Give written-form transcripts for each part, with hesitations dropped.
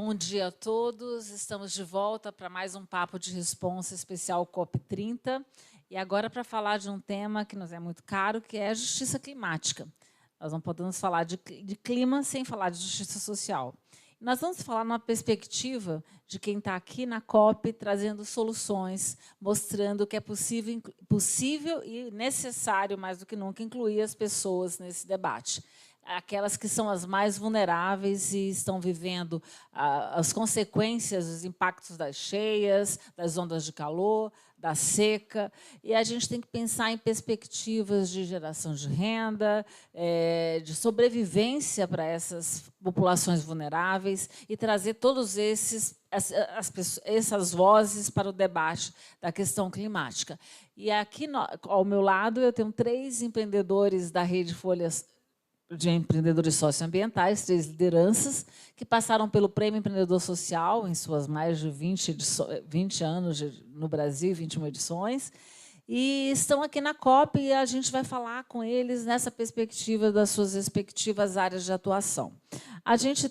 Bom dia a todos. Estamos de volta para mais um Papo de Responsa especial COP30. E agora para falar de um tema que nos é muito caro, que é a justiça climática. Nós não podemos falar de clima sem falar de justiça social. Nós vamos falar numa perspectiva de quem está aqui na COP, trazendo soluções, mostrando que é possível e necessário, mais do que nunca, incluir as pessoas nesse debate. Aquelas que são as mais vulneráveis e estão vivendo as consequências, os impactos das cheias, das ondas de calor, da seca. E a gente tem que pensar em perspectivas de geração de renda, de sobrevivência para essas populações vulneráveis e trazer todos essas vozes para o debate da questão climática. E aqui, ao meu lado, eu tenho 3 empreendedores da Rede Folhas de empreendedores socioambientais, 3 lideranças, que passaram pelo Prêmio Empreendedor Social, em suas mais de 20 anos no Brasil, 21 edições, e estão aqui na COP e a gente vai falar com eles nessa perspectiva das suas respectivas áreas de atuação.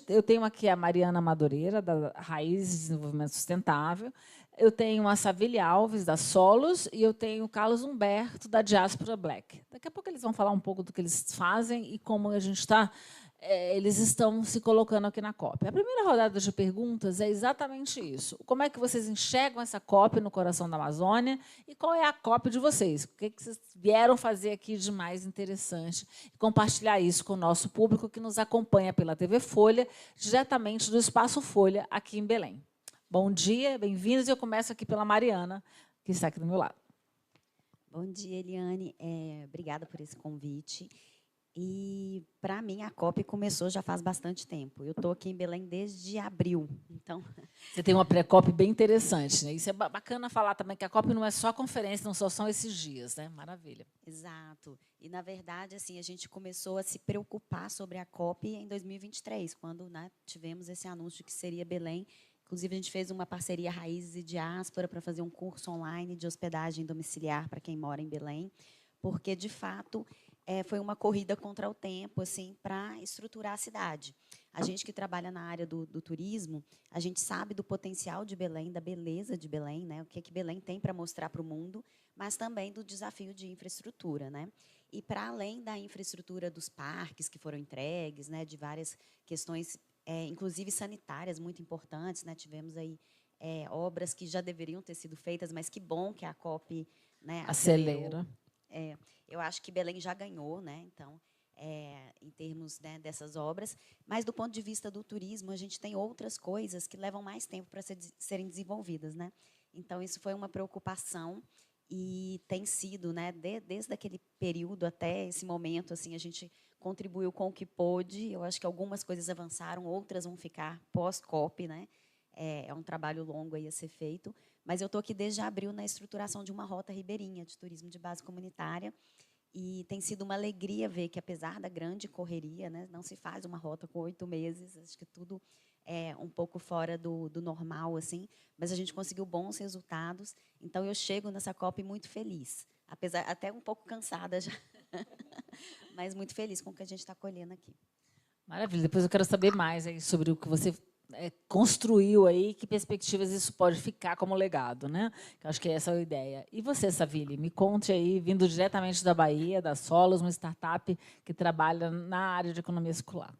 Eu tenho aqui a Mariana Madureira, da Raiz de Desenvolvimento Sustentável, eu tenho a Savile Alves, da Solos, e eu tenho o Carlos Humberto, da Diaspora Black. Daqui a pouco eles vão falar um pouco do que eles fazem e como eles estão se colocando aqui na COP. A primeira rodada de perguntas é exatamente isso. Como é que vocês enxergam essa COP no coração da Amazônia e qual é a COP de vocês? O que vocês vieram fazer aqui de mais interessante? E compartilhar isso com o nosso público que nos acompanha pela TV Folha, diretamente do Espaço Folha, aqui em Belém. Bom dia, bem-vindos. Eu começo aqui pela Mariana, que está aqui do meu lado. Bom dia, Eliane. Obrigada por esse convite. E, para mim, a COP começou já faz bastante tempo. Eu estou aqui em Belém desde abril. Então, você tem uma pré-COP bem interessante, né? Isso é bacana falar também, que a COP não é só conferência, não só são esses dias, né? Maravilha. Exato. E, na verdade, assim, a gente começou a se preocupar sobre a COP em 2023, quando, né, tivemos esse anúncio de que seria Belém. Inclusive, a gente fez uma parceria Raízes e Diáspora para fazer um curso online de hospedagem domiciliar para quem mora em Belém, porque, de fato, foi uma corrida contra o tempo assim, para estruturar a cidade. A gente que trabalha na área do turismo, a gente sabe do potencial de Belém, da beleza de Belém, né? O que Belém tem para mostrar para o mundo, mas também do desafio de infraestrutura, né? E, para além da infraestrutura dos parques que foram entregues, né, de várias questões inclusive sanitárias, muito importantes, né? Tivemos aí obras que já deveriam ter sido feitas, mas que bom que a COP, né, acelera. Eu acho que Belém já ganhou, né? Então, em termos, né, dessas obras. Mas, do ponto de vista do turismo, a gente tem outras coisas que levam mais tempo para serem desenvolvidas, né? Então, isso foi uma preocupação e tem sido, né, desde aquele período até esse momento, assim, a gente contribuiu com o que pôde. Eu acho que algumas coisas avançaram, outras vão ficar pós-COP, né? É um trabalho longo aí a ser feito. Mas eu estou aqui desde abril na estruturação de uma rota ribeirinha de turismo de base comunitária. E tem sido uma alegria ver que, apesar da grande correria, né, não se faz uma rota com 8 meses. Acho que tudo é um pouco fora do normal, assim, mas a gente conseguiu bons resultados. Então, eu chego nessa COP muito feliz, apesar até um pouco cansada já. Mas muito feliz com o que a gente está colhendo aqui. Maravilha. Depois eu quero saber mais aí sobre o que você construiu aí, que perspectivas isso pode ficar como legado, né? Eu acho que essa é a ideia. E você, Savile, me conte aí, vindo diretamente da Bahia, da Solos, uma startup que trabalha na área de economia circular.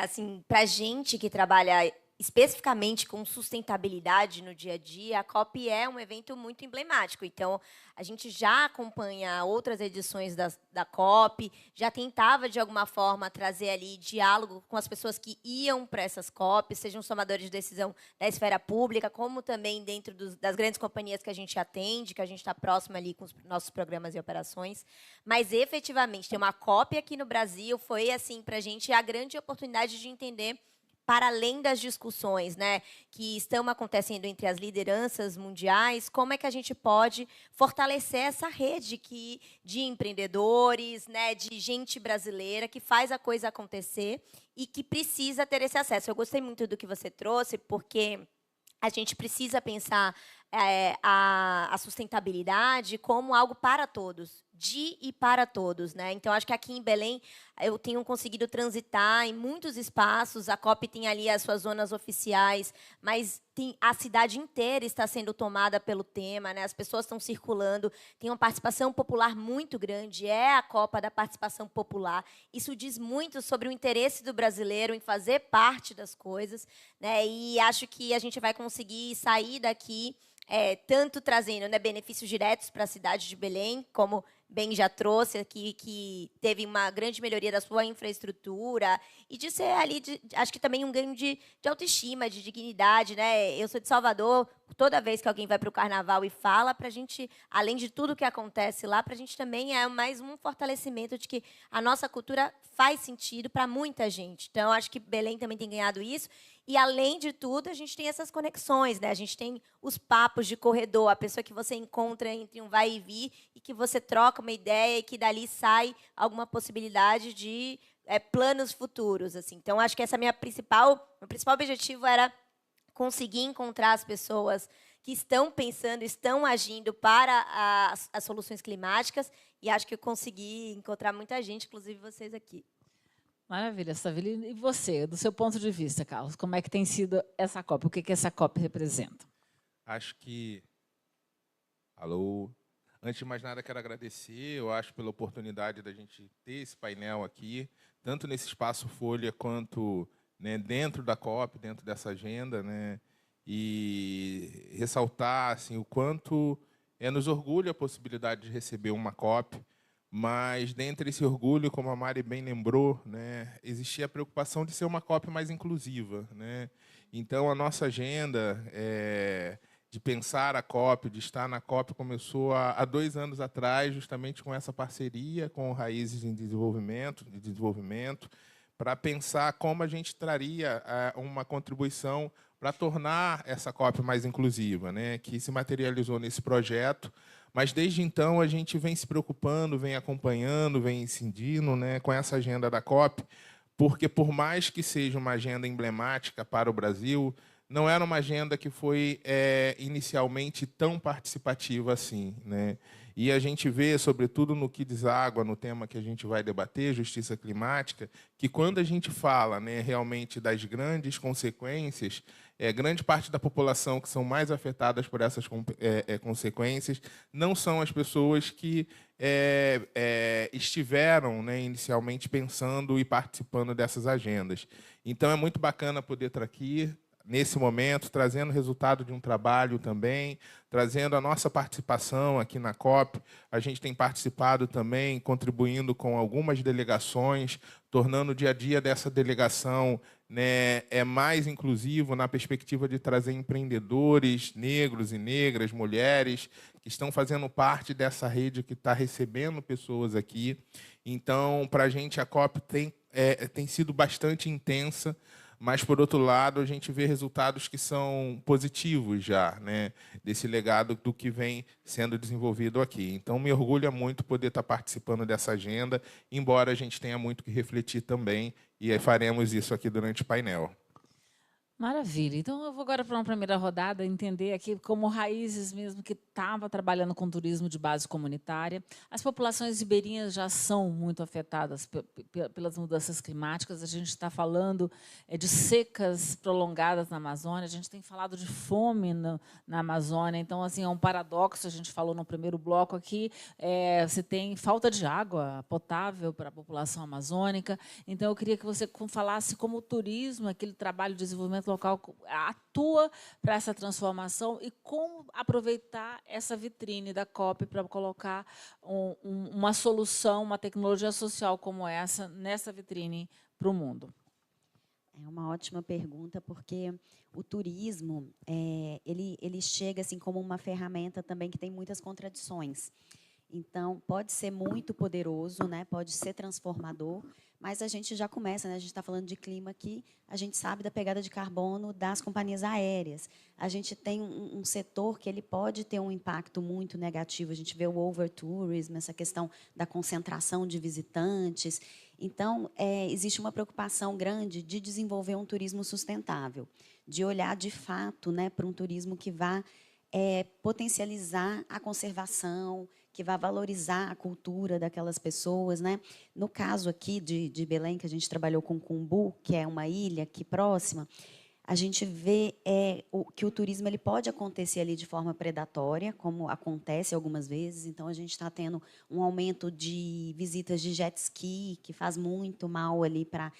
Assim, para a gente que trabalha especificamente com sustentabilidade no dia a dia, a COP é um evento muito emblemático. Então, a gente já acompanha outras edições da COP, já tentava, de alguma forma, trazer ali diálogo com as pessoas que iam para essas COPs, sejam os tomadores de decisão da esfera pública, como também dentro das grandes companhias que a gente atende, que a gente está próximo ali com os nossos programas e operações. Mas, efetivamente, ter uma COP aqui no Brasil foi, assim, para a gente a grande oportunidade de entender, para além das discussões, né, que estão acontecendo entre as lideranças mundiais, como é que a gente pode fortalecer essa rede de empreendedores, né, de gente brasileira que faz a coisa acontecer e que precisa ter esse acesso. Eu gostei muito do que você trouxe, porque a gente precisa pensar a sustentabilidade como algo para todos, de e para todos, né? Então, acho que aqui em Belém eu tenho conseguido transitar em muitos espaços. A COP tem ali as suas zonas oficiais, mas a cidade inteira está sendo tomada pelo tema, né? As pessoas estão circulando, tem uma participação popular muito grande, é a Copa da participação popular. Isso diz muito sobre o interesse do brasileiro em fazer parte das coisas, né? E acho que a gente vai conseguir sair daqui tanto trazendo, né, benefícios diretos para a cidade de Belém, como bem já trouxe aqui, que teve uma grande melhoria da sua infraestrutura, e de ser ali, acho que também um ganho de autoestima, de dignidade, né? Eu sou de Salvador, toda vez que alguém vai para o Carnaval e fala, para a gente, além de tudo que acontece lá, para a gente também é mais um fortalecimento de que a nossa cultura faz sentido para muita gente. Então, acho que Belém também tem ganhado isso. E, além de tudo, a gente tem essas conexões, né? A gente tem os papos de corredor, a pessoa que você encontra entre um vai e vir e que você troca uma ideia e que dali sai alguma possibilidade de planos futuros, assim. Então, acho que essa meu principal objetivo era conseguir encontrar as pessoas que estão pensando, estão agindo para as soluções climáticas, e acho que eu consegui encontrar muita gente, inclusive vocês aqui. Maravilha, Savelina. E você, do seu ponto de vista, Carlos, como é que tem sido essa COP? O que essa COP representa? Acho que... Alô? Antes de mais nada, quero agradecer, eu acho, pela oportunidade da gente ter esse painel aqui, tanto nesse Espaço Folha, quanto, né, dentro da COP, dentro dessa agenda, né, e ressaltar assim, o quanto nos orgulha a possibilidade de receber uma COP, mas, dentre esse orgulho, como a Mari bem lembrou, né, existia a preocupação de ser uma COP mais inclusiva, né? Então, a nossa agenda de pensar a COP, de estar na COP, começou há 2 anos atrás, justamente com essa parceria com Raízes em Desenvolvimento, para pensar como a gente traria uma contribuição para tornar essa COP mais inclusiva, né, que se materializou nesse projeto. Mas, desde então, a gente vem se preocupando, vem acompanhando, vem incidindo, né, com essa agenda da COP, porque, por mais que seja uma agenda emblemática para o Brasil, não era uma agenda que foi inicialmente tão participativa assim, né? E a gente vê, sobretudo no que deságua no tema que a gente vai debater, justiça climática, que quando a gente fala, né, realmente das grandes consequências, grande parte da população que são mais afetadas por essas consequências não são as pessoas que estiveram, né, inicialmente pensando e participando dessas agendas. Então, é muito bacana poder estar aqui, nesse momento, trazendo resultado de um trabalho também, trazendo a nossa participação aqui na COP. A gente tem participado também, contribuindo com algumas delegações, tornando o dia a dia dessa delegação, né, mais inclusivo na perspectiva de trazer empreendedores negros e negras, mulheres, que estão fazendo parte dessa rede que está recebendo pessoas aqui. Então, para a gente, a COP tem sido bastante intensa, mas, por outro lado, a gente vê resultados que são positivos já, né, desse legado do que vem sendo desenvolvido aqui. Então, me orgulha muito poder estar participando dessa agenda, embora a gente tenha muito que refletir também, e faremos isso aqui durante o painel. Maravilha. Então, eu vou agora para uma primeira rodada entender aqui como Raízes mesmo que estava trabalhando com turismo de base comunitária. As populações ribeirinhas já são muito afetadas pelas mudanças climáticas. A gente está falando de secas prolongadas na Amazônia. A gente tem falado de fome na Amazônia. Então, assim, é um paradoxo. A gente falou no primeiro bloco aqui. Você tem falta de água potável para a população amazônica. Então, eu queria que você falasse como o turismo, aquele trabalho de desenvolvimento local, atua para essa transformação e como aproveitar essa vitrine da COP para colocar uma solução, uma tecnologia social como essa, nessa vitrine para o mundo. É uma ótima pergunta, porque o turismo ele chega assim como uma ferramenta também que tem muitas contradições. Então, pode ser muito poderoso, né? Pode ser transformador, mas a gente já começa, né? A gente está falando de clima aqui, a gente sabe da pegada de carbono das companhias aéreas. A gente tem um setor que ele pode ter um impacto muito negativo. A gente vê o overtourism, essa questão da concentração de visitantes. Então, existe uma preocupação grande de desenvolver um turismo sustentável, de olhar, de fato, né, para um turismo que vá potencializar a conservação, que vai valorizar a cultura daquelas pessoas, né? No caso aqui de Belém, que a gente trabalhou com Cumbu, que é uma ilha aqui próxima, a gente vê que o turismo ele pode acontecer ali de forma predatória, como acontece algumas vezes. Então, a gente está tendo um aumento de visitas de jet ski, que faz muito mal ali para...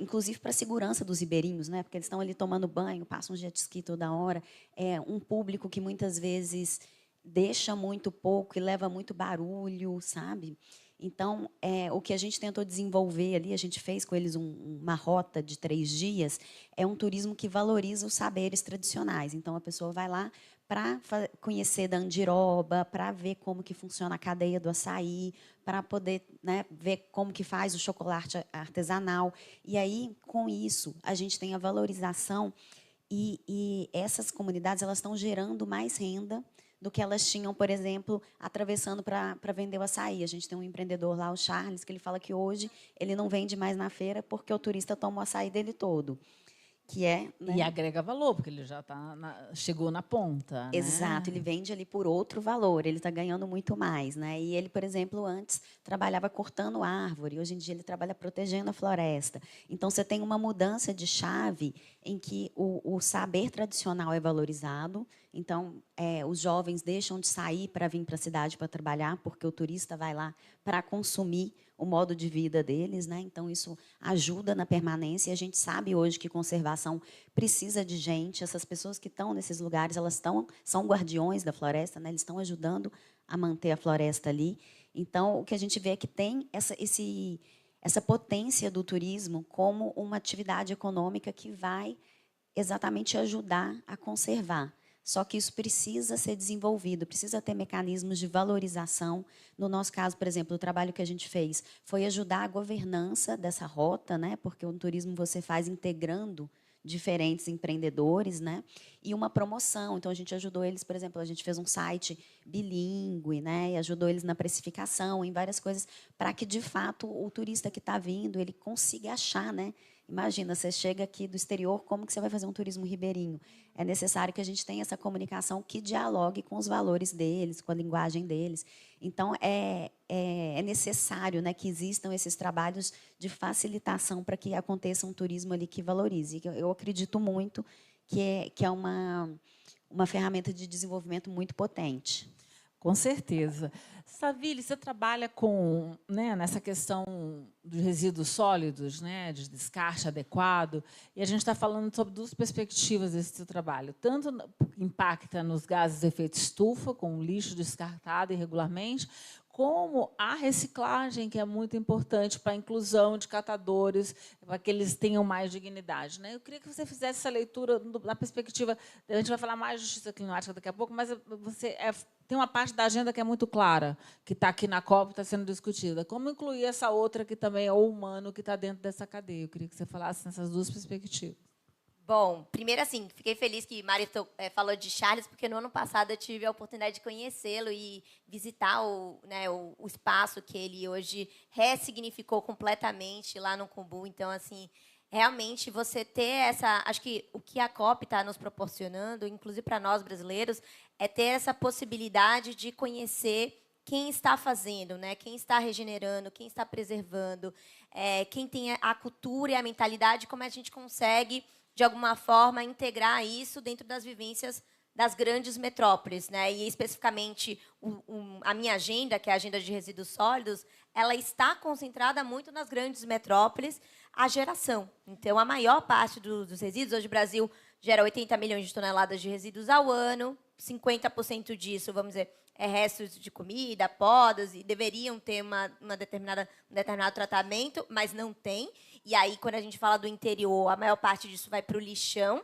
inclusive para a segurança dos ribeirinhos, né? Porque eles estão ali tomando banho, passam um jet ski toda hora. É um público que muitas vezes deixa muito pouco e leva muito barulho, sabe? Então, o que a gente tentou desenvolver ali, a gente fez com eles uma rota de 3 dias, é um turismo que valoriza os saberes tradicionais. Então, a pessoa vai lá para conhecer da andiroba, para ver como que funciona a cadeia do açaí, para poder, né, ver como que faz o chocolate artesanal. E aí, com isso, a gente tem a valorização e essas comunidades elas estão gerando mais renda do que elas tinham, por exemplo, atravessando para vender o açaí. A gente tem um empreendedor lá, o Charles, que ele fala que hoje ele não vende mais na feira porque o turista toma o açaí dele todo. Que é, né? E agrega valor, porque ele já chegou na ponta. Exato, né? ele vende ali por outro valor, ele está ganhando muito mais. Né? E ele, por exemplo, antes trabalhava cortando árvore, hoje em dia ele trabalha protegendo a floresta. Então, você tem uma mudança de chave em que o saber tradicional é valorizado. Então, os jovens deixam de sair para vir para a cidade para trabalhar, porque o turista vai lá para consumir o modo de vida deles, né? Então isso ajuda na permanência. E a gente sabe hoje que conservação precisa de gente. Essas pessoas que estão nesses lugares, elas são guardiões da floresta, né? Eles estão ajudando a manter a floresta ali. Então o que a gente vê é que tem essa potência do turismo como uma atividade econômica que vai exatamente ajudar a conservar. Só que isso precisa ser desenvolvido, precisa ter mecanismos de valorização. No nosso caso, por exemplo, o trabalho que a gente fez foi ajudar a governança dessa rota, né? Porque o turismo você faz integrando diferentes empreendedores, né? E uma promoção. Então, a gente ajudou eles, por exemplo, a gente fez um site bilíngue, né? E ajudou eles na precificação, em várias coisas, para que, de fato, o turista que está vindo, ele consiga achar, né? Imagina, você chega aqui do exterior, como que você vai fazer um turismo ribeirinho? É necessário que a gente tenha essa comunicação que dialogue com os valores deles, com a linguagem deles. Então, é necessário, né, que existam esses trabalhos de facilitação para que aconteça um turismo ali que valorize. Eu acredito muito que é uma ferramenta de desenvolvimento muito potente. Com certeza. Saville, você trabalha com, né, nessa questão dos resíduos sólidos, né, de descarte adequado, e a gente está falando sobre duas perspectivas desse seu trabalho. Tanto impacta nos gases de efeito estufa, com o lixo descartado irregularmente, como a reciclagem, que é muito importante para a inclusão de catadores, para que eles tenham mais dignidade. Né? Eu queria que você fizesse essa leitura na perspectiva... A gente vai falar mais de justiça climática daqui a pouco, mas você tem uma parte da agenda que é muito clara, que está aqui na COP, está sendo discutida. Como incluir essa outra que também é o humano, que está dentro dessa cadeia? Eu queria que você falasse nessas duas perspectivas. Bom, primeiro, assim, fiquei feliz que Mari falou de Charles, porque no ano passado eu tive a oportunidade de conhecê-lo e visitar o espaço que ele hoje ressignificou completamente lá no Cumbu. Então, assim, realmente você ter essa... Acho que o que a COP está nos proporcionando, inclusive para nós brasileiros, é ter essa possibilidade de conhecer quem está fazendo, né? Quem está regenerando, quem está preservando, quem tem a cultura e a mentalidade, como a gente consegue, de alguma forma, integrar isso dentro das vivências das grandes metrópoles, né? E, especificamente, a minha agenda, que é a agenda de resíduos sólidos, ela está concentrada muito nas grandes metrópoles, a geração. Então, a maior parte dos resíduos, hoje o Brasil gera 80 milhões de toneladas de resíduos ao ano, 50% disso, vamos dizer, é restos de comida, podas, e deveriam ter um determinado tratamento, mas não tem. E aí, quando a gente fala do interior, a maior parte disso vai para o lixão.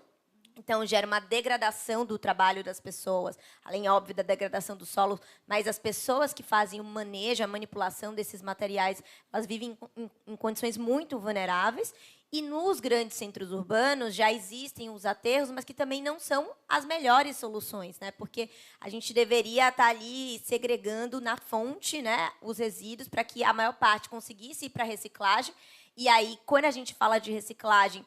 Então, gera uma degradação do trabalho das pessoas, além, óbvio, da degradação do solo, mas as pessoas que fazem o manejo, a manipulação desses materiais, elas vivem em condições muito vulneráveis. E nos grandes centros urbanos já existem os aterros, mas que também não são as melhores soluções, né? Porque a gente deveria estar ali segregando na fonte, né, os resíduos para que a maior parte conseguisse ir para a reciclagem. E aí, quando a gente fala de reciclagem,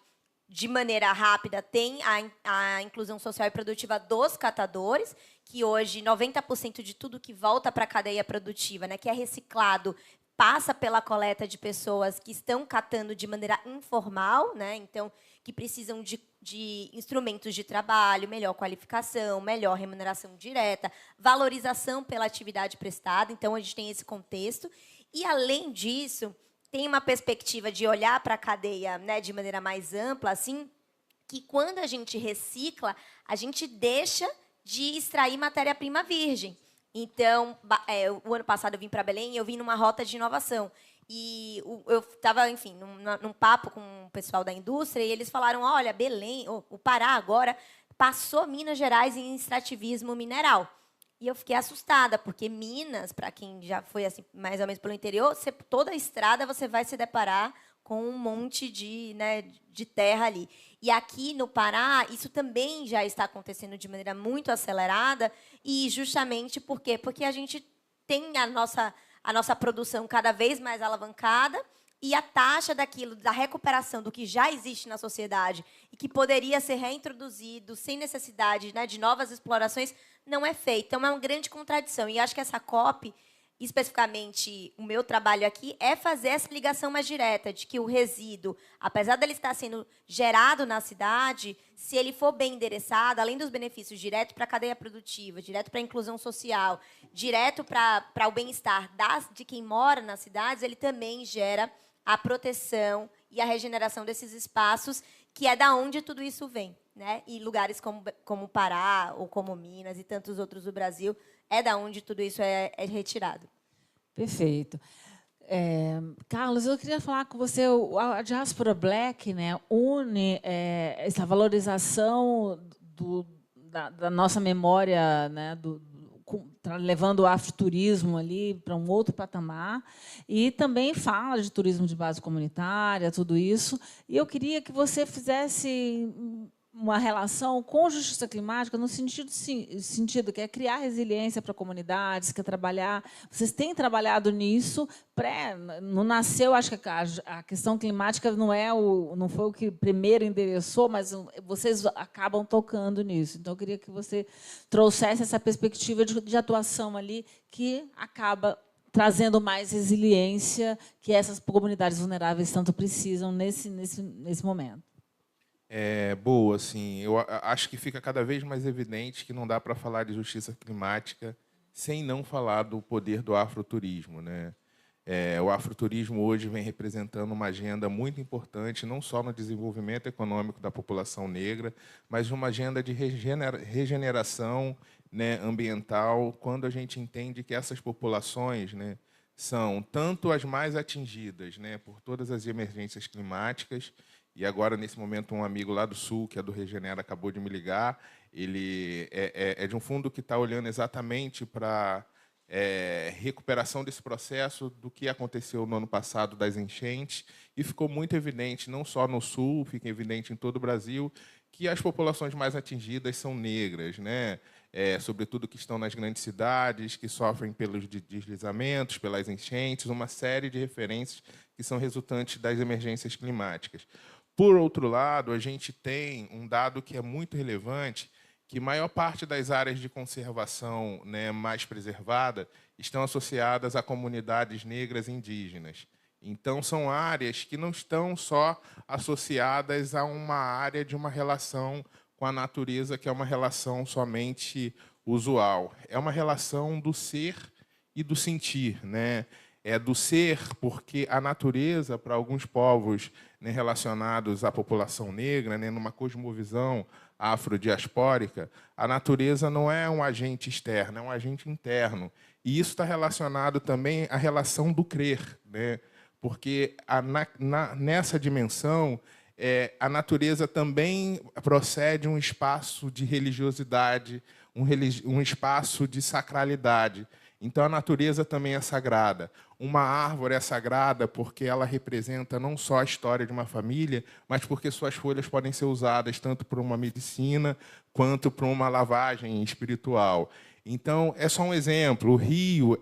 de maneira rápida, tem a inclusão social e produtiva dos catadores, que hoje 90% de tudo que volta para a cadeia produtiva, né, que é reciclado, passa pela coleta de pessoas que estão catando de maneira informal, né, então, que precisam de instrumentos de trabalho, melhor qualificação, melhor remuneração direta, valorização pela atividade prestada. Então, a gente tem esse contexto. E, além disso, tem uma perspectiva de olhar para a cadeia, né, de maneira mais ampla, assim, que quando a gente recicla, a gente deixa de extrair matéria-prima virgem. Então, o ano passado eu vim para Belém e eu vim numa rota de inovação. E eu estava, enfim, num papo com o pessoal da indústria e eles falaram, olha, Belém, o Pará agora passou Minas Gerais em extrativismo mineral. E eu fiquei assustada, porque Minas, para quem já foi assim, mais ou menos pelo interior, toda a estrada você vai se deparar com um monte de terra ali. E aqui no Pará, isso também já está acontecendo de maneira muito acelerada, e justamente por quê? Porque a gente tem a nossa produção cada vez mais alavancada e a taxa da recuperação do que já existe na sociedade e que poderia ser reintroduzido sem necessidade, né, de novas explorações, não é feita. Então, é uma grande contradição. E acho que essa COP, especificamente o meu trabalho aqui, é fazer essa ligação mais direta de que o resíduo, apesar dele estar sendo gerado na cidade, se ele for bem endereçado, além dos benefícios direto para a cadeia produtiva, direto para a inclusão social, direto para o bem-estar de quem mora nas cidades, ele também gera a proteção e a regeneração desses espaços, que é da onde tudo isso vem, né? E lugares como o Pará, ou como Minas e tantos outros do Brasil, é da onde tudo isso é retirado. Perfeito. Carlos, eu queria falar com você, a Diaspora Black, né, une essa valorização da nossa memória, né, levando o afroturismo ali para um outro patamar, e também fala de turismo de base comunitária, tudo isso. E eu queria que você fizesse uma relação com justiça climática no sentido que é criar resiliência para comunidades, que é trabalhar. Vocês têm trabalhado nisso. Não nasceu, acho que a questão climática não foi o que primeiro endereçou, mas vocês acabam tocando nisso. Então, eu queria que você trouxesse essa perspectiva de atuação ali, que acaba trazendo mais resiliência que essas comunidades vulneráveis tanto precisam nesse momento. Boa, assim, eu acho que fica cada vez mais evidente que não dá para falar de justiça climática sem não falar do poder do afroturismo, né? O afroturismo hoje vem representando uma agenda muito importante, não só no desenvolvimento econômico da população negra, mas uma agenda de regeneração, né, ambiental, quando a gente entende que essas populações, né, são tanto as mais atingidas, né, por todas as emergências climáticas. E agora, nesse momento, um amigo lá do Sul, que é do Regenera, acabou de me ligar. Ele é de um fundo que está olhando exatamente para recuperação desse processo do que aconteceu no ano passado das enchentes. E ficou muito evidente, não só no Sul, fica evidente em todo o Brasil, que as populações mais atingidas são negras, né? Sobretudo que estão nas grandes cidades, que sofrem pelos deslizamentos, pelas enchentes, uma série de referências que são resultantes das emergências climáticas. Por outro lado, a gente tem um dado que é muito relevante, que a maior parte das áreas de conservação, né, mais preservada estão associadas a comunidades negras e indígenas. Então, são áreas que não estão só associadas a uma área de uma relação com a natureza, que é uma relação somente usual. É uma relação do ser e do sentir, né? É do ser, porque a natureza, para alguns povos, né, relacionados à população negra, né, numa cosmovisão afrodiaspórica, a natureza não é um agente externo, é um agente interno. E isso está relacionado também à relação do crer, né? Porque nessa dimensão, a natureza também procede um espaço de religiosidade, um espaço de sacralidade. Então, a natureza também é sagrada. Uma árvore é sagrada porque ela representa não só a história de uma família, mas porque suas folhas podem ser usadas tanto para uma medicina quanto para uma lavagem espiritual. Então, é só um exemplo. O rio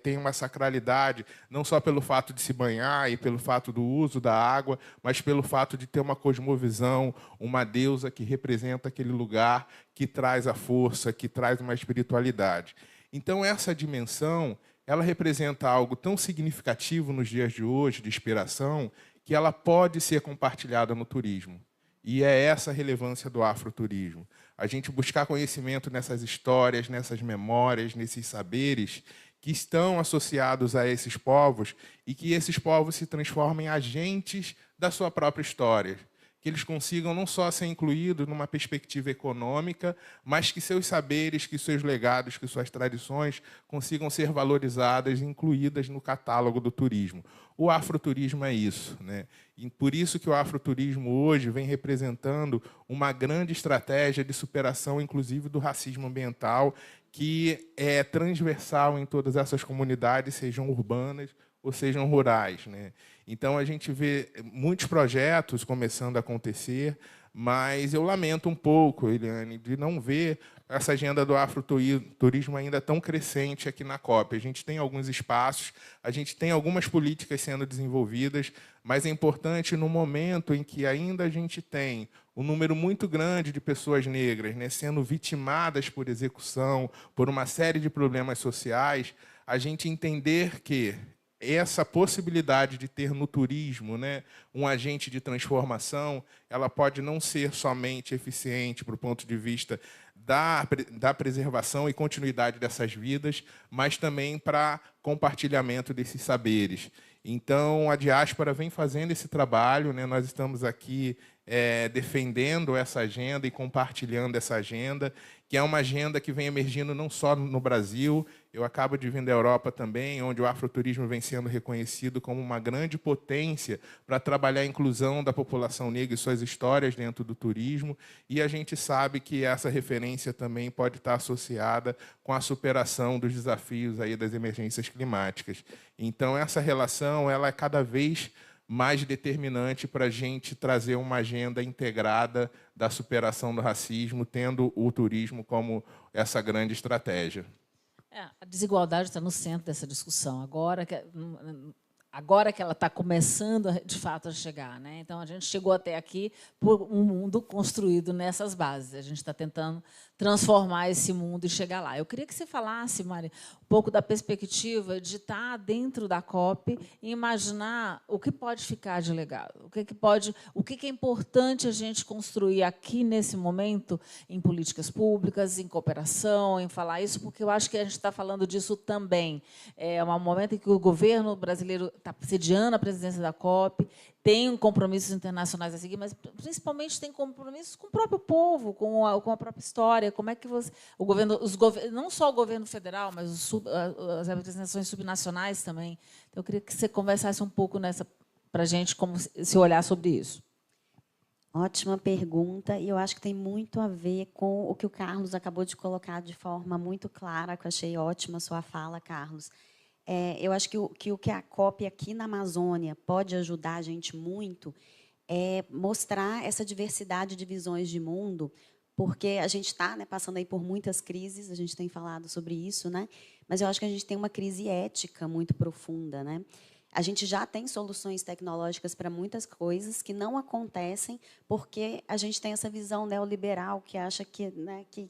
tem uma sacralidade, não só pelo fato de se banhar e pelo fato do uso da água, mas pelo fato de ter uma cosmovisão, uma deusa que representa aquele lugar, que traz a força, que traz uma espiritualidade. Então, essa dimensão, ela representa algo tão significativo nos dias de hoje, de inspiração, que ela pode ser compartilhada no turismo. E é essa a relevância do afroturismo. A gente buscar conhecimento nessas histórias, nessas memórias, nesses saberes que estão associados a esses povos e que esses povos se transformem em agentes da sua própria história. Que eles consigam não só ser incluídos numa perspectiva econômica, mas que seus saberes, que seus legados, que suas tradições consigam ser valorizadas e incluídas no catálogo do turismo. O afroturismo é isso, né? E por isso que o afroturismo hoje vem representando uma grande estratégia de superação, inclusive, do racismo ambiental, que é transversal em todas essas comunidades, sejam urbanas ou sejam rurais, né? Então, a gente vê muitos projetos começando a acontecer, mas eu lamento um pouco, Eliane, de não ver essa agenda do afroturismo ainda tão crescente aqui na COP. A gente tem alguns espaços, a gente tem algumas políticas sendo desenvolvidas, mas é importante, no momento em que ainda a gente tem um número muito grande de pessoas negras, né, sendo vitimadas por execução, por uma série de problemas sociais, a gente entender que essa possibilidade de ter no turismo, né, um agente de transformação, ela pode não ser somente eficiente para o ponto de vista da preservação e continuidade dessas vidas, mas também para compartilhamento desses saberes. Então, a diáspora vem fazendo esse trabalho, né, nós estamos aqui defendendo essa agenda e compartilhando essa agenda, que é uma agenda que vem emergindo não só no Brasil. Eu acabo de vir da Europa também, onde o afroturismo vem sendo reconhecido como uma grande potência para trabalhar a inclusão da população negra e suas histórias dentro do turismo, e a gente sabe que essa referência também pode estar associada com a superação dos desafios aí das emergências climáticas. Então, essa relação ela é cada vez mais determinante para a gente trazer uma agenda integrada da superação do racismo, tendo o turismo como essa grande estratégia. A desigualdade está no centro dessa discussão, agora que ela está começando, de fato, a chegar, né? Então, a gente chegou até aqui por um mundo construído nessas bases. A gente está tentando transformar esse mundo e chegar lá. Eu queria que você falasse, Mari, um pouco da perspectiva de estar dentro da COP e imaginar o que pode ficar de legado, o que é importante a gente construir aqui, nesse momento, em políticas públicas, em cooperação, em falar isso, porque eu acho que a gente está falando disso também. É um momento em que o governo brasileiro está sediando a presidência da COP, tem compromissos internacionais a seguir, mas principalmente tem compromissos com o próprio povo, com a própria história. Como é que não só o governo federal, mas as representações subnacionais também. Então, eu queria que você conversasse um pouco para a gente como se olhar sobre isso. Ótima pergunta, e eu acho que tem muito a ver com o que o Carlos acabou de colocar de forma muito clara, que eu achei ótima a sua fala, Carlos. Eu acho que o que a COP aqui na Amazônia pode ajudar a gente muito é mostrar essa diversidade de visões de mundo, porque a gente está, né, passando aí por muitas crises, a gente tem falado sobre isso, né? Mas eu acho que a gente tem uma crise ética muito profunda, né? A gente já tem soluções tecnológicas para muitas coisas que não acontecem porque a gente tem essa visão neoliberal que acha que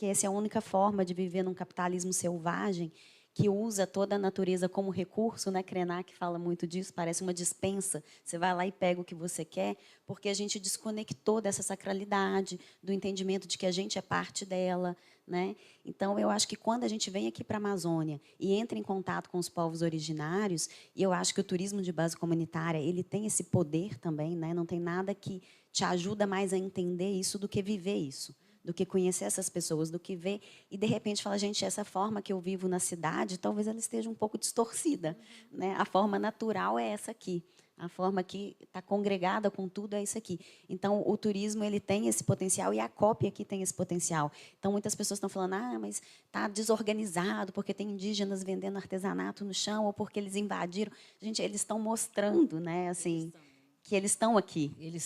essa é a única forma de viver num capitalismo selvagem, que usa toda a natureza como recurso, né? Krenak fala muito disso, parece uma despensa, você vai lá e pega o que você quer, porque a gente desconectou dessa sacralidade, do entendimento de que a gente é parte dela, né? Então, eu acho que quando a gente vem aqui para a Amazônia e entra em contato com os povos originários, e eu acho que o turismo de base comunitária ele tem esse poder também, né? Não tem nada que te ajuda mais a entender isso do que viver isso, do que conhecer essas pessoas, do que ver e, de repente, falar, gente, essa forma que eu vivo na cidade, talvez ela esteja um pouco distorcida, né? A forma natural é essa aqui. A forma que está congregada com tudo é isso aqui. Então, o turismo ele tem esse potencial e a COP aqui tem esse potencial. Então, muitas pessoas estão falando, mas está desorganizado porque tem indígenas vendendo artesanato no chão ou porque eles invadiram. Gente, eles estão mostrando, né, assim, que eles estão aqui. Eles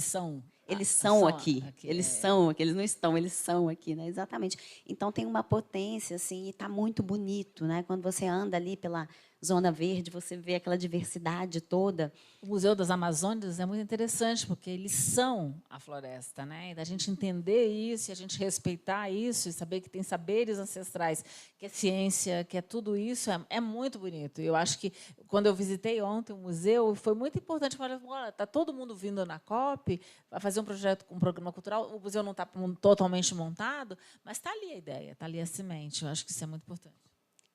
são Eles são aqui, aqui, eles são aqui, eles não estão, eles são aqui, né? Exatamente. Então tem uma potência assim, e está muito bonito, né? Quando você anda ali pela Zona Verde, você vê aquela diversidade toda. O Museu das Amazônias é muito interessante, porque eles são a floresta, né? E da gente entender isso, e a gente respeitar isso, e saber que tem saberes ancestrais, que é ciência, que é tudo isso, é muito bonito. E eu acho que, quando eu visitei ontem o museu, foi muito importante. Olha, está todo mundo vindo na COP, vai fazer um projeto, um programa cultural, o museu não está totalmente montado, mas está ali a ideia, está ali a semente. Eu acho que isso é muito importante.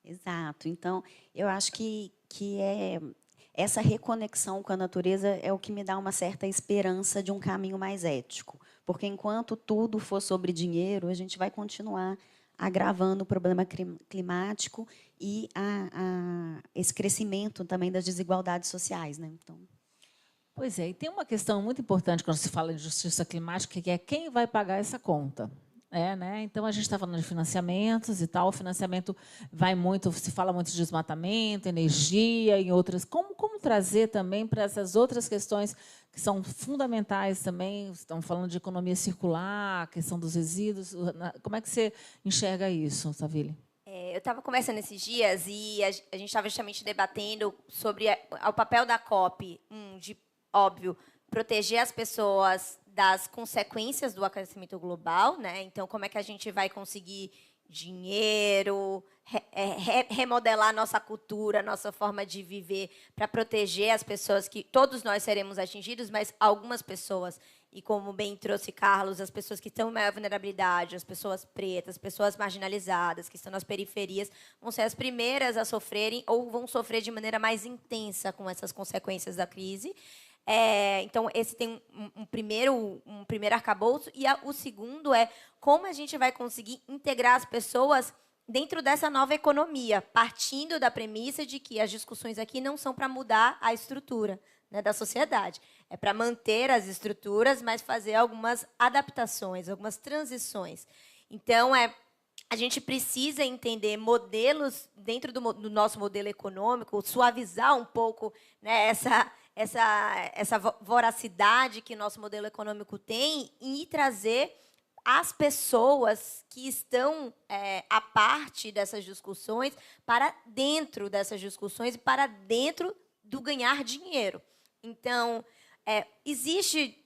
Exato. Então, eu acho que essa reconexão com a natureza é o que me dá uma certa esperança de um caminho mais ético. Porque, enquanto tudo for sobre dinheiro, a gente vai continuar agravando o problema climático e esse crescimento também das desigualdades sociais, né? Então, pois é, e tem uma questão muito importante quando se fala em justiça climática, que é quem vai pagar essa conta. Né? Então, a gente está falando de financiamentos e tal. O financiamento vai muito, se fala muito de desmatamento, energia e outras. Como trazer também para essas outras questões que são fundamentais também? Estão falando de economia circular, a questão dos resíduos. Como é que você enxerga isso, Savile? Eu estava conversando esses dias e a gente estava justamente debatendo sobre o papel da COP, de, óbvio, proteger as pessoas das consequências do aquecimento global, né? Então, como é que a gente vai conseguir dinheiro, remodelar nossa cultura, nossa forma de viver, para proteger as pessoas que todos nós seremos atingidos, mas algumas pessoas, e como bem trouxe Carlos, as pessoas que estão em maior vulnerabilidade, as pessoas pretas, as pessoas marginalizadas, que estão nas periferias, vão ser as primeiras a sofrerem ou vão sofrer de maneira mais intensa com essas consequências da crise. Então, esse tem um primeiro arcabouço, e o segundo é como a gente vai conseguir integrar as pessoas dentro dessa nova economia, partindo da premissa de que as discussões aqui não são para mudar a estrutura, né, da sociedade. É para manter as estruturas, mas fazer algumas adaptações, algumas transições. Então, a gente precisa entender modelos dentro do nosso modelo econômico, suavizar um pouco, né, essa voracidade que o nosso modelo econômico tem e trazer as pessoas que estão à parte dessas discussões para dentro dessas discussões e para dentro do ganhar dinheiro. Então, existe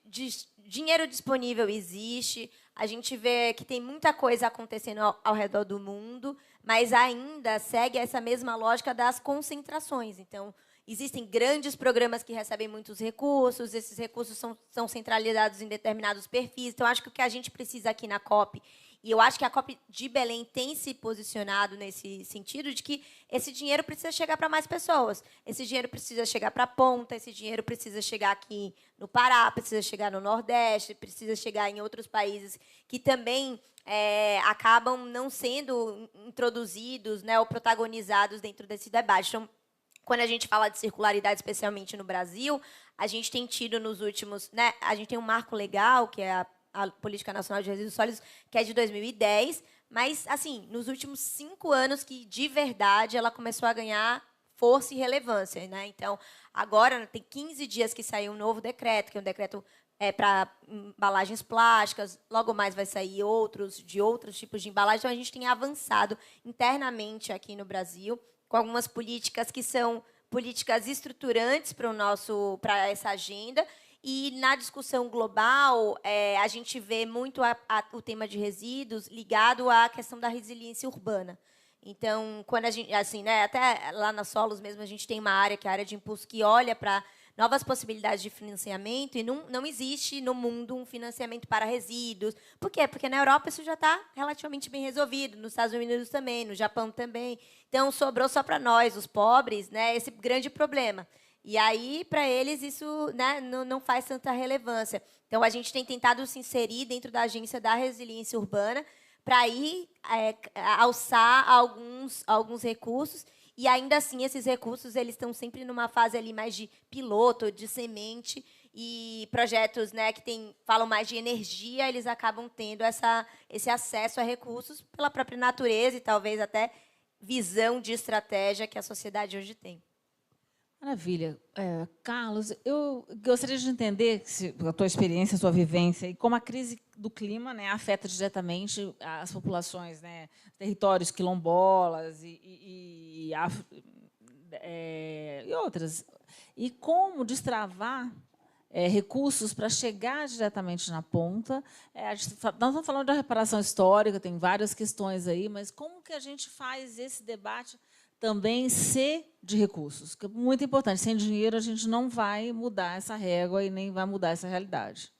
dinheiro disponível, existe. A gente vê que tem muita coisa acontecendo ao redor do mundo, mas ainda segue essa mesma lógica das concentrações. Então, existem grandes programas que recebem muitos recursos, esses recursos são centralizados em determinados perfis. Então, acho que o que a gente precisa aqui na COP, e eu acho que a COP de Belém tem se posicionado nesse sentido de que esse dinheiro precisa chegar para mais pessoas. Esse dinheiro precisa chegar para a ponta, esse dinheiro precisa chegar aqui no Pará, precisa chegar no Nordeste, precisa chegar em outros países que também acabam não sendo introduzidos, né, ou protagonizados dentro desse debate. Então, quando a gente fala de circularidade, especialmente no Brasil, a gente tem tido nos últimos... Né, a gente tem um marco legal, que é a Política Nacional de Resíduos Sólidos, que é de 2010, mas, assim, nos últimos 5 anos que, de verdade, ela começou a ganhar força e relevância, né? Então, agora, tem 15 dias que saiu um novo decreto, que é um decreto para embalagens plásticas, logo mais vai sair de outros tipos de embalagem. Então, a gente tem avançado internamente aqui no Brasil, com algumas políticas que são políticas estruturantes para essa agenda. E, na discussão global, a gente vê muito o tema de resíduos ligado à questão da resiliência urbana. Então, quando a gente, assim, né, até lá na Solos mesmo, a gente tem uma área, que é a área de impulso, que olha para novas possibilidades de financiamento, e não existe no mundo um financiamento para resíduos. Por quê? Porque na Europa isso já está relativamente bem resolvido, nos Estados Unidos também, no Japão também. Então, sobrou só para nós, os pobres, né, esse grande problema. E aí, para eles, isso, né, não faz tanta relevância. Então, a gente tem tentado se inserir dentro da Agência da Resiliência Urbana para ir alçar alguns recursos. E, ainda assim, esses recursos eles estão sempre numa fase ali mais de piloto, de semente, e projetos, né, que falam mais de energia, eles acabam tendo esse acesso a recursos pela própria natureza e talvez até visão de estratégia que a sociedade hoje tem. Maravilha. Carlos, eu gostaria de entender a tua experiência, a tua vivência, e como a crise do clima, né, afeta diretamente as populações, né, territórios quilombolas e outras. E como destravar recursos para chegar diretamente na ponta. Nós estamos falando da reparação histórica, tem várias questões aí, mas como que a gente faz esse debate também ser de recursos? Que é muito importante. Sem dinheiro, a gente não vai mudar essa régua e nem vai mudar essa realidade.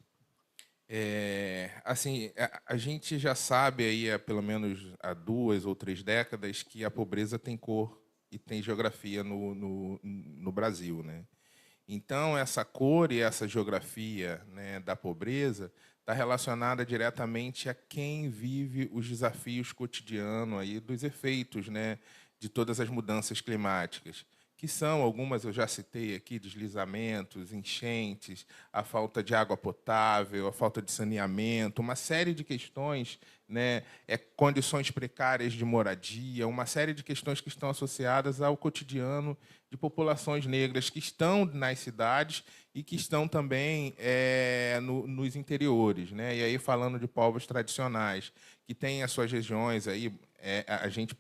Assim, a gente já sabe aí, há pelo menos há 2 ou 3 décadas, que a pobreza tem cor e tem geografia no Brasil, né? Então, essa cor e essa geografia, né, da pobreza está relacionada diretamente a quem vive os desafios cotidianos aí dos efeitos, né, de todas as mudanças climáticas, que são algumas, eu já citei aqui, deslizamentos, enchentes, a falta de água potável, a falta de saneamento, uma série de questões, né, condições precárias de moradia, uma série de questões que estão associadas ao cotidiano de populações negras que estão nas cidades e que estão também nos interiores, né? E aí, falando de povos tradicionais, que têm as suas regiões, aí, a gente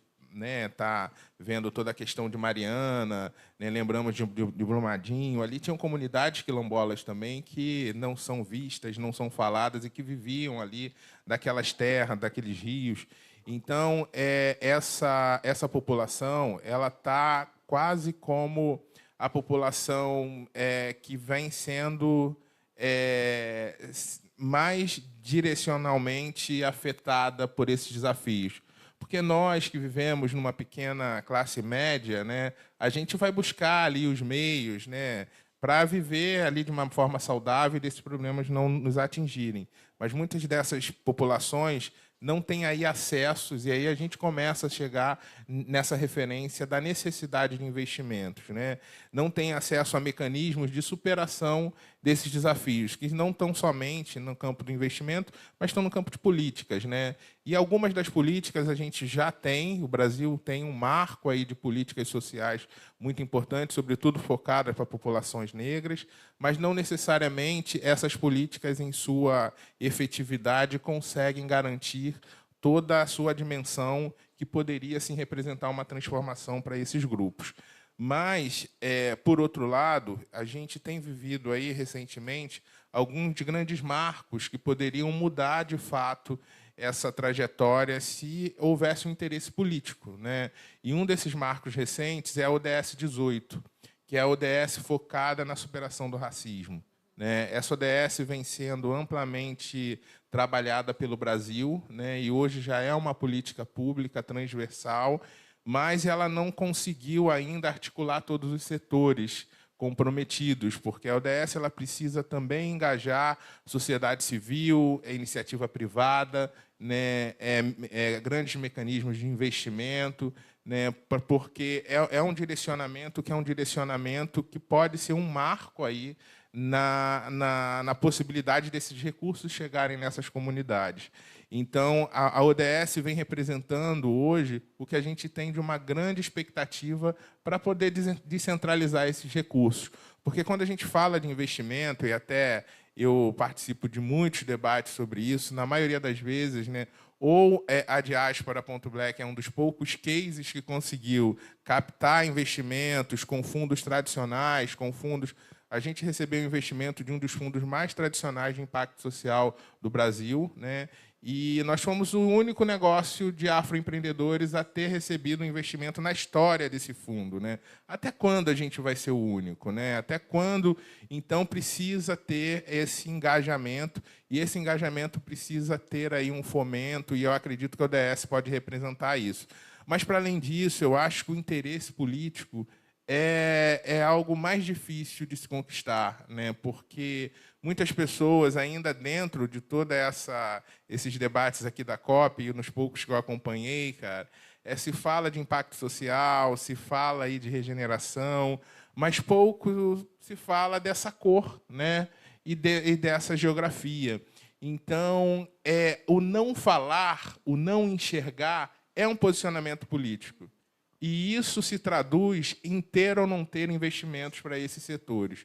está vendo toda a questão de Mariana, né, lembramos de Brumadinho, ali tinham comunidades quilombolas também que não são vistas, não são faladas e que viviam ali daquelas terras, daqueles rios. Então, essa população ela está quase como a população que vem sendo mais direcionalmente afetada por esses desafios. Porque nós que vivemos numa pequena classe média, né, a gente vai buscar ali os meios, né, para viver ali de uma forma saudável e desses problemas não nos atingirem. Mas muitas dessas populações não têm aí acessos, e aí a gente começa a chegar nessa referência da necessidade de investimentos, né? Não tem acesso a mecanismos de superação desses desafios, que não estão somente no campo do investimento, mas estão no campo de políticas, né? E algumas das políticas a gente já tem, o Brasil tem um marco aí de políticas sociais muito importantes, sobretudo focadas para populações negras, mas não necessariamente essas políticas, em sua efetividade, conseguem garantir toda a sua dimensão que poderia sim, representar uma transformação para esses grupos. Mas, por outro lado, a gente tem vivido aí, recentemente, alguns grandes marcos que poderiam mudar, de fato, essa trajetória se houvesse um interesse político, né? E um desses marcos recentes é a ODS 18, que é a ODS focada na superação do racismo, né? Essa ODS vem sendo amplamente trabalhada pelo Brasil, né? E hoje já é uma política pública transversal, mas ela não conseguiu ainda articular todos os setores comprometidos, porque a ODS ela precisa também engajar sociedade civil, iniciativa privada, né, grandes mecanismos de investimento, né, porque é um direcionamento que pode ser um marco aí na possibilidade desses recursos chegarem nessas comunidades. Então, a ODS vem representando hoje o que a gente tem de uma grande expectativa para poder descentralizar esses recursos. Porque quando a gente fala de investimento, e até eu participo de muitos debates sobre isso, na maioria das vezes, né, ou a Diaspora.Black é um dos poucos cases que conseguiu captar investimentos com fundos tradicionais, com fundos... A gente recebeu um investimento de um dos fundos mais tradicionais de impacto social do Brasil, né? E nós fomos o único negócio de afroempreendedores a ter recebido um investimento na história desse fundo, né? Até quando a gente vai ser o único, né? Até quando, então, precisa ter esse engajamento, e esse engajamento precisa ter aí um fomento, e eu acredito que o ODS pode representar isso. Mas, para além disso, eu acho que o interesse político é algo mais difícil de se conquistar, né? Porque muitas pessoas, ainda dentro de toda esses debates aqui da COP, e nos poucos que eu acompanhei, cara, se fala de impacto social, se fala aí de regeneração, mas pouco se fala dessa cor, né? E dessa geografia. Então, o não falar, o não enxergar, é um posicionamento político. E isso se traduz em ter ou não ter investimentos para esses setores.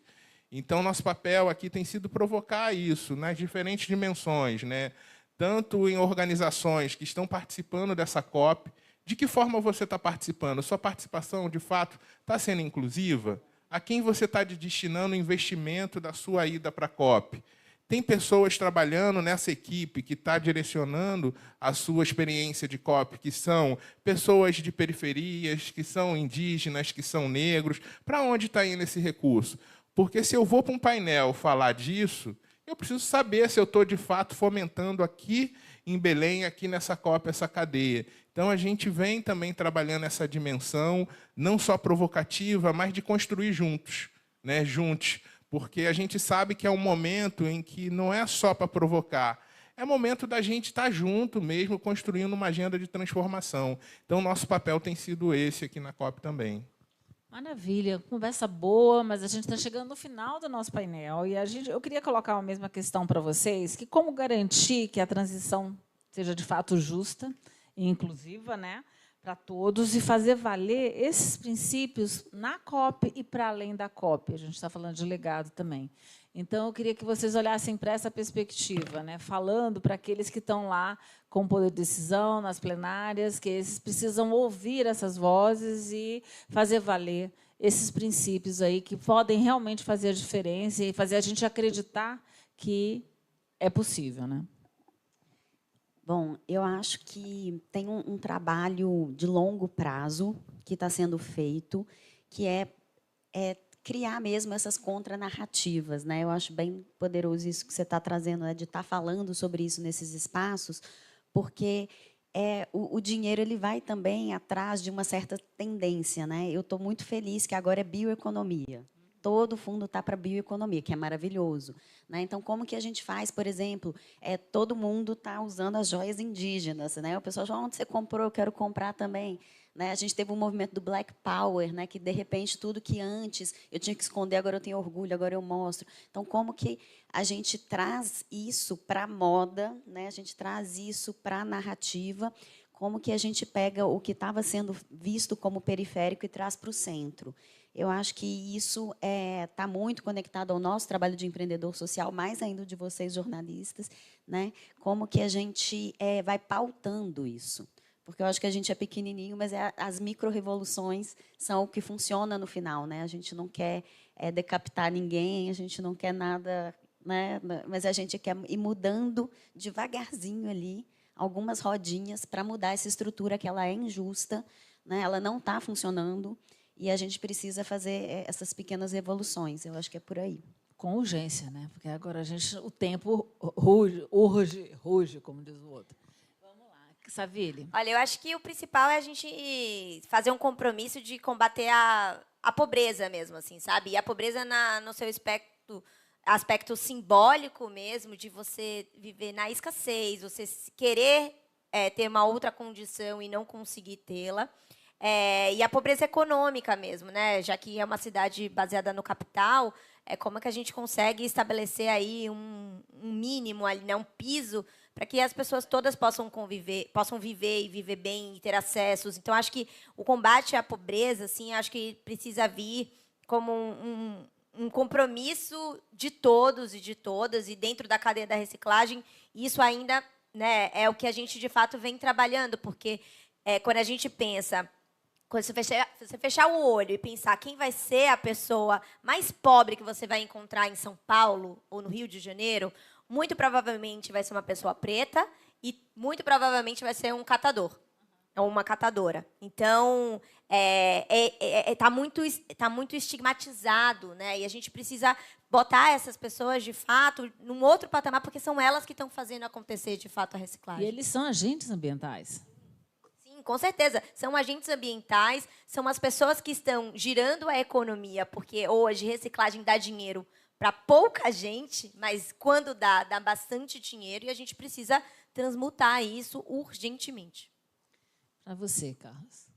Então, nosso papel aqui tem sido provocar isso nas diferentes dimensões, né? Tanto em organizações que estão participando dessa COP. De que forma você está participando? Sua participação, de fato, está sendo inclusiva? A quem você está destinando o investimento da sua ida para a COP? Tem pessoas trabalhando nessa equipe que está direcionando a sua experiência de COP, que são pessoas de periferias, que são indígenas, que são negros. Para onde está indo esse recurso? Porque se eu vou para um painel falar disso, eu preciso saber se eu estou, de fato, fomentando aqui em Belém, aqui nessa COP, essa cadeia. Então, a gente vem também trabalhando essa dimensão, não só provocativa, mas de construir juntos, né? Juntos. Porque a gente sabe que é um momento em que não é só para provocar, é momento da gente estar junto mesmo, construindo uma agenda de transformação. Então, nosso papel tem sido esse aqui na COP também. Maravilha, conversa boa, mas a gente está chegando no final do nosso painel e eu queria colocar a mesma questão para vocês, que como garantir que a transição seja de fato justa e inclusiva, né, para todos, e fazer valer esses princípios na COP e para além da COP. A gente está falando de legado também. Então, eu queria que vocês olhassem para essa perspectiva, né, falando para aqueles que estão lá com poder de decisão, nas plenárias, que eles precisam ouvir essas vozes e fazer valer esses princípios aí que podem realmente fazer a diferença e fazer a gente acreditar que é possível, né? Bom, eu acho que tem um trabalho de longo prazo que está sendo feito, que é criar mesmo essas contranarrativas, né? Eu acho bem poderoso isso que você está trazendo, né? De estar falando sobre isso nesses espaços, porque o dinheiro ele vai também atrás de uma certa tendência, né? Eu estou muito feliz que agora é bioeconomia. Todo fundo está para bioeconomia, que é maravilhoso, né? Então, como que a gente faz, por exemplo, todo mundo está usando as joias indígenas, né? O pessoal fala, onde você comprou, eu quero comprar também. Né? A gente teve um movimento do Black Power, né? Que, de repente, tudo que antes eu tinha que esconder, agora eu tenho orgulho, agora eu mostro. Então, como que a gente traz isso para a moda, né? A gente traz isso para a narrativa, como que a gente pega o que estava sendo visto como periférico e traz para o centro. Eu acho que isso está muito conectado ao nosso trabalho de empreendedor social, mais ainda de vocês, jornalistas, né? Como que a gente vai pautando isso. Porque eu acho que a gente é pequenininho, mas as micro-revoluções são o que funciona no final, né? A gente não quer decapitar ninguém, a gente não quer nada, né? Mas a gente quer ir mudando devagarzinho ali algumas rodinhas para mudar essa estrutura que ela é injusta, né? Ela não está funcionando e a gente precisa fazer essas pequenas revoluções. Eu acho que é por aí. Com urgência, né? Porque agora o tempo ruge, como diz o outro. Savile. Olha, eu acho que o principal é a gente fazer um compromisso de combater a pobreza mesmo, assim, sabe? E a pobreza no seu aspecto simbólico mesmo, de você viver na escassez, você querer ter uma outra condição e não conseguir tê-la. E a pobreza econômica mesmo, né? Já que é uma cidade baseada no capital, como é que a gente consegue estabelecer aí um mínimo, ali, né? Um piso para que as pessoas todas possam viver e viver bem e ter acessos. Então, acho que o combate à pobreza, assim, acho que precisa vir como um compromisso de todos e de todas, e dentro da cadeia da reciclagem, isso ainda, né, é o que a gente, de fato, vem trabalhando, porque quando a gente pensa, quando você fechar o olho e pensar quem vai ser a pessoa mais pobre que você vai encontrar em São Paulo ou no Rio de Janeiro, muito provavelmente vai ser uma pessoa preta e muito provavelmente vai ser um catador ou uma catadora. Então, tá muito estigmatizado, né? E a gente precisa botar essas pessoas, de fato, num outro patamar, porque são elas que estão fazendo acontecer, de fato, a reciclagem. E eles são agentes ambientais. Sim, com certeza. São agentes ambientais, são as pessoas que estão girando a economia, porque hoje reciclagem dá dinheiro para pouca gente, mas quando dá bastante dinheiro, e a gente precisa transmutar isso urgentemente. Para você, Carlos.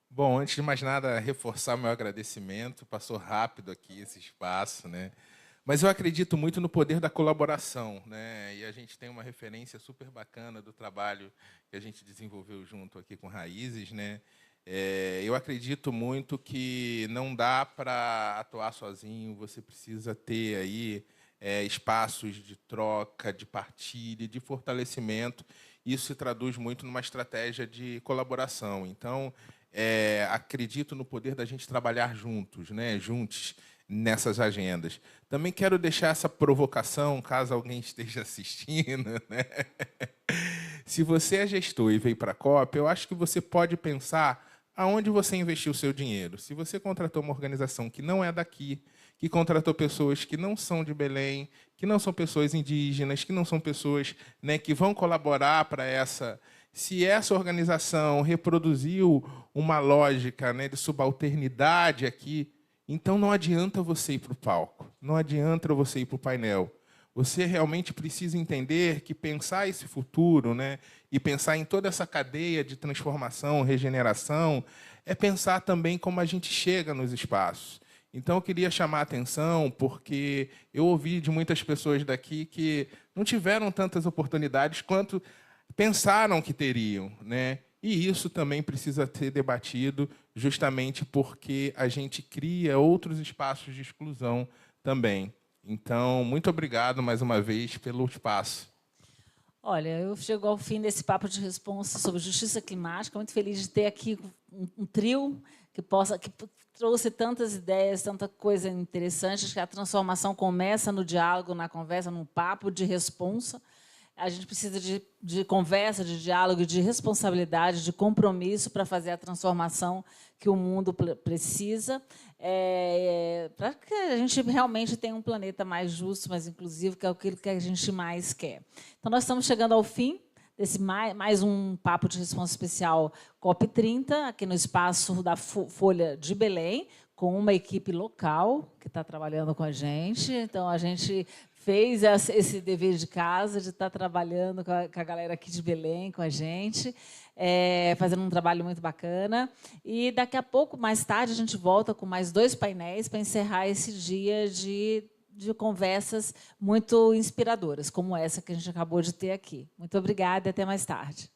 Bom, antes de mais nada, reforçar meu agradecimento. Passou rápido aqui esse espaço, né? Mas eu acredito muito no poder da colaboração, né? E a gente tem uma referência super bacana do trabalho que a gente desenvolveu junto aqui com Raízes, né? Eu acredito muito que não dá para atuar sozinho, você precisa ter aí espaços de troca, de partilha, de fortalecimento. Isso se traduz muito numa estratégia de colaboração. Então, acredito no poder da gente trabalhar juntos, né, juntos nessas agendas. Também quero deixar essa provocação, caso alguém esteja assistindo, né? Se você é gestor e veio para a COP, eu acho que você pode pensar aonde você investiu o seu dinheiro. Se você contratou uma organização que não é daqui, que contratou pessoas que não são de Belém, que não são pessoas indígenas, que não são pessoas, né, que vão colaborar para essa... Se essa organização reproduziu uma lógica, né, de subalternidade aqui, então não adianta você ir para o palco, não adianta você ir para o painel. Você realmente precisa entender que pensar esse futuro, né, e pensar em toda essa cadeia de transformação, regeneração, é pensar também como a gente chega nos espaços. Então, eu queria chamar a atenção, porque eu ouvi de muitas pessoas daqui que não tiveram tantas oportunidades quanto pensaram que teriam, né? E isso também precisa ser debatido, justamente porque a gente cria outros espaços de exclusão também. Então, muito obrigado mais uma vez pelo espaço. Olha, eu chego ao fim desse papo de responsa sobre justiça climática, muito feliz de ter aqui um trio que trouxe tantas ideias, tanta coisa interessante. Acho que a transformação começa no diálogo, na conversa, num papo de responsa. A gente precisa de conversa, de diálogo, de responsabilidade, de compromisso para fazer a transformação que o mundo precisa, para que a gente realmente tenha um planeta mais justo, mais inclusivo, que é aquilo que a gente mais quer. Então, nós estamos chegando ao fim desse mais um Papo de Responsa Especial COP30, aqui no espaço da Folha de Belém, com uma equipe local que está trabalhando com a gente. Então, a gente fez esse dever de casa de estar trabalhando com a galera aqui de Belém, com a gente, fazendo um trabalho muito bacana. E daqui a pouco, mais tarde, a gente volta com mais 2 painéis para encerrar esse dia de conversas muito inspiradoras, como essa que a gente acabou de ter aqui. Muito obrigada e até mais tarde.